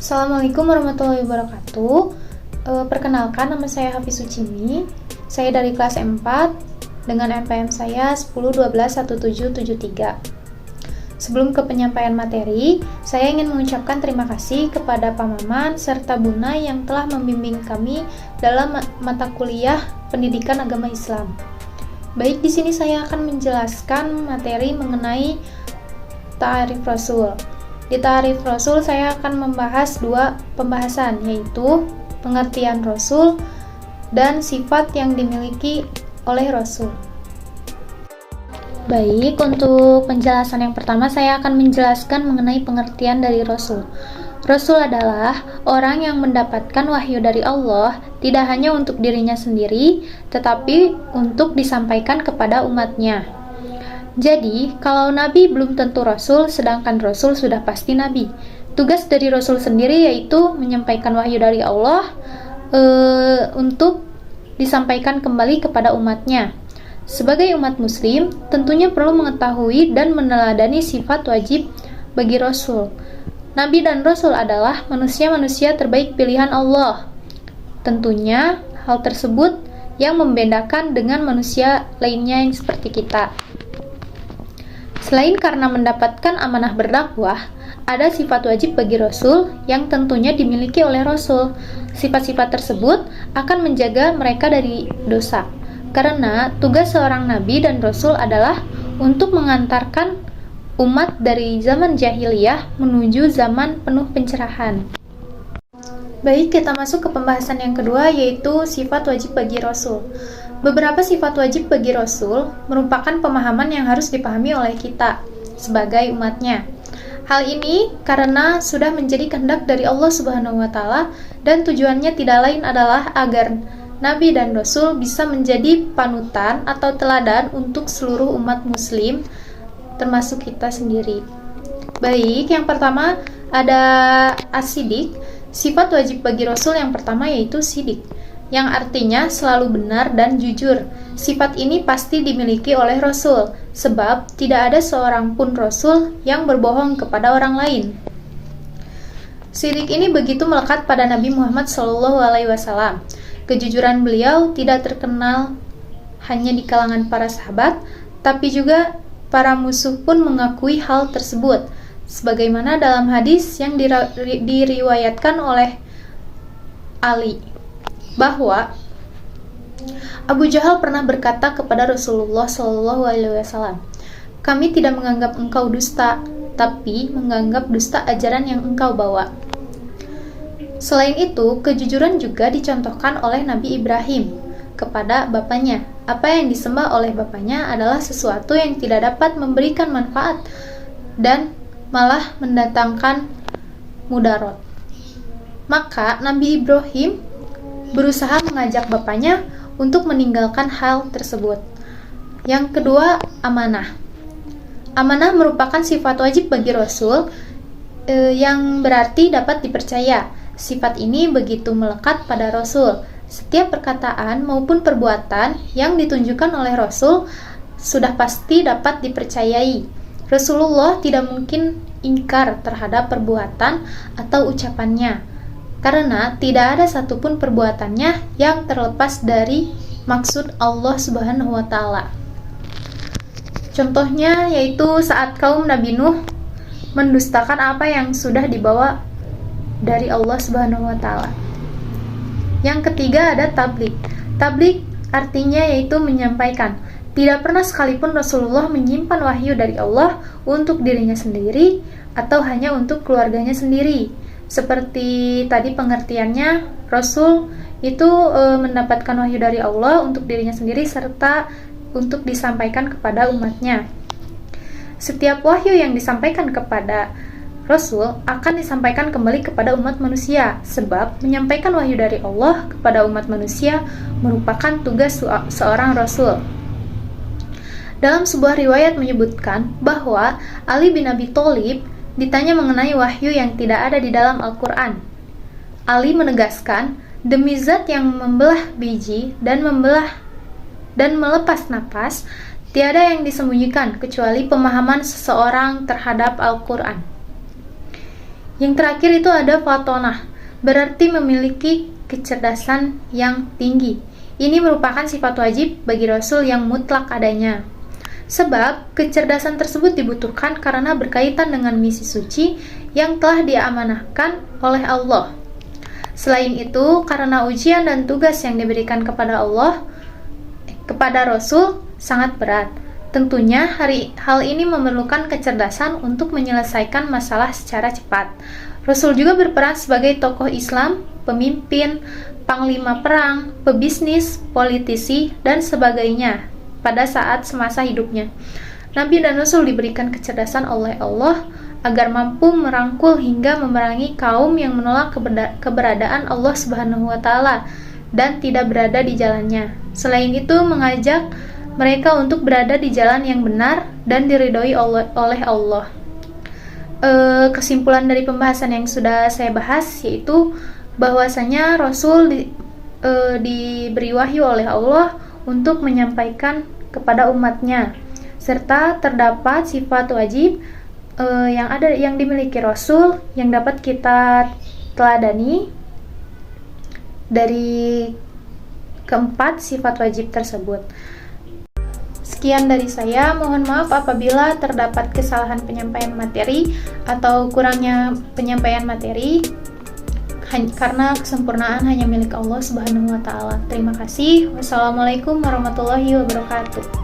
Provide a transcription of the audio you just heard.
Assalamualaikum warahmatullahi wabarakatuh. Perkenalkan, nama saya Hafiz Sucimi. Saya dari kelas 4 dengan NPM saya 10121773. Sebelum ke penyampaian materi, saya ingin mengucapkan terima kasih kepada Pak Maman serta Buna yang telah membimbing kami dalam mata kuliah Pendidikan Agama Islam. Baik, di sini saya akan menjelaskan materi mengenai Ta'arif Rasul. Di Ta'arif Rasul saya akan membahas dua pembahasan, yaitu pengertian Rasul dan sifat yang dimiliki oleh Rasul. Baik, untuk penjelasan yang pertama saya akan menjelaskan mengenai pengertian dari Rasul. Rasul adalah orang yang mendapatkan wahyu dari Allah tidak hanya untuk dirinya sendiri, tetapi untuk disampaikan kepada umatnya. Jadi, kalau Nabi belum tentu Rasul, sedangkan Rasul sudah pasti Nabi. Tugas dari Rasul sendiri yaitu menyampaikan wahyu dari Allah untuk disampaikan kembali kepada umatnya. Sebagai umat muslim, tentunya perlu mengetahui dan meneladani sifat wajib bagi Rasul. Nabi dan Rasul adalah manusia-manusia terbaik pilihan Allah. Tentunya, hal tersebut yang membedakan dengan manusia lainnya yang seperti kita. Selain karena mendapatkan amanah berdakwah, ada sifat wajib bagi Rasul yang tentunya dimiliki oleh Rasul. Sifat-sifat tersebut akan menjaga mereka dari dosa. Karena tugas seorang Nabi dan Rasul adalah untuk mengantarkan umat dari zaman jahiliyah menuju zaman penuh pencerahan. Baik, kita masuk ke pembahasan yang kedua, yaitu sifat wajib bagi Rasul. Beberapa sifat wajib bagi Rasul merupakan pemahaman yang harus dipahami oleh kita sebagai umatnya. Hal ini karena sudah menjadi kehendak dari Allah Subhanahu wa Ta'ala, dan tujuannya tidak lain adalah agar Nabi dan Rasul bisa menjadi panutan atau teladan untuk seluruh umat muslim, termasuk kita sendiri. Baik, yang pertama ada as-sidik. Sifat wajib bagi Rasul yang pertama yaitu sidik, yang artinya selalu benar dan jujur. Sifat ini pasti dimiliki oleh Rasul, sebab tidak ada seorang pun Rasul yang berbohong kepada orang lain. Sidik ini begitu melekat pada Nabi Muhammad SAW. Kejujuran beliau tidak terkenal hanya di kalangan para sahabat, tapi juga para musuh pun mengakui hal tersebut. Sebagaimana dalam hadis yang diriwayatkan oleh Ali, bahwa Abu Jahal pernah berkata kepada Rasulullah SAW, "Kami tidak menganggap engkau dusta, tapi menganggap dusta ajaran yang engkau bawa." Selain itu, kejujuran juga dicontohkan oleh Nabi Ibrahim kepada bapaknya. Apa yang disembah oleh bapaknya adalah sesuatu yang tidak dapat memberikan manfaat dan malah mendatangkan mudarat. Maka Nabi Ibrahim berusaha mengajak bapaknya untuk meninggalkan hal tersebut. Yang kedua, amanah. Amanah merupakan sifat wajib bagi Rasul yang berarti dapat dipercaya. Sifat ini begitu melekat pada Rasul. Setiap perkataan maupun perbuatan yang ditunjukkan oleh Rasul sudah pasti dapat dipercayai. Rasulullah tidak mungkin ingkar terhadap perbuatan atau ucapannya, karena tidak ada satupun perbuatannya yang terlepas dari maksud Allah Subhanahu wa Ta'ala. Contohnya yaitu saat kaum Nabi Nuh mendustakan apa yang sudah dibawa dari Allah Subhanahu wa Ta'ala. Yang ketiga ada tabligh. Tabligh artinya yaitu menyampaikan. Tidak pernah sekalipun Rasulullah menyimpan wahyu dari Allah untuk dirinya sendiri atau hanya untuk keluarganya sendiri. Seperti tadi pengertiannya, Rasul itu mendapatkan wahyu dari Allah untuk dirinya sendiri serta untuk disampaikan kepada umatnya. Setiap wahyu yang disampaikan kepada Rasul akan disampaikan kembali kepada umat manusia, sebab menyampaikan wahyu dari Allah kepada umat manusia merupakan tugas seorang Rasul. Dalam sebuah riwayat menyebutkan bahwa Ali bin Abi Thalib ditanya mengenai wahyu yang tidak ada di dalam Al-Quran. Ali menegaskan, "Demi zat yang membelah biji dan melepas napas, tiada yang disembunyikan kecuali pemahaman seseorang terhadap Al-Quran." Yang terakhir itu ada fatonah, berarti memiliki kecerdasan yang tinggi. Ini merupakan sifat wajib bagi Rasul yang mutlak adanya. Sebab kecerdasan tersebut dibutuhkan karena berkaitan dengan misi suci yang telah diamanahkan oleh Allah. Selain itu, karena ujian dan tugas yang diberikan kepada Rasul sangat berat. Tentunya hal ini memerlukan kecerdasan untuk menyelesaikan masalah secara cepat. Rasul juga berperan sebagai tokoh Islam, pemimpin, panglima perang, pebisnis, politisi, dan sebagainya pada saat semasa hidupnya. Nabi dan Rasul diberikan kecerdasan oleh Allah agar mampu merangkul hingga memerangi kaum yang menolak keberadaan Allah Subhanahu wa Ta'ala dan tidak berada di jalannya. Selain itu, mengajak mereka untuk berada di jalan yang benar dan diridhoi oleh Allah. Kesimpulan dari pembahasan yang sudah saya bahas yaitu bahwasanya Rasul diberi wahyu oleh Allah untuk menyampaikan kepada umatnya, serta terdapat sifat wajib yang dimiliki Rasul yang dapat kita teladani dari keempat sifat wajib tersebut. Sekian dari saya, mohon maaf apabila terdapat kesalahan penyampaian materi atau kurangnya penyampaian materi, karena kesempurnaan hanya milik Allah Subhanahu wa Ta'ala. Terima kasih. Wassalamualaikum warahmatullahi wabarakatuh.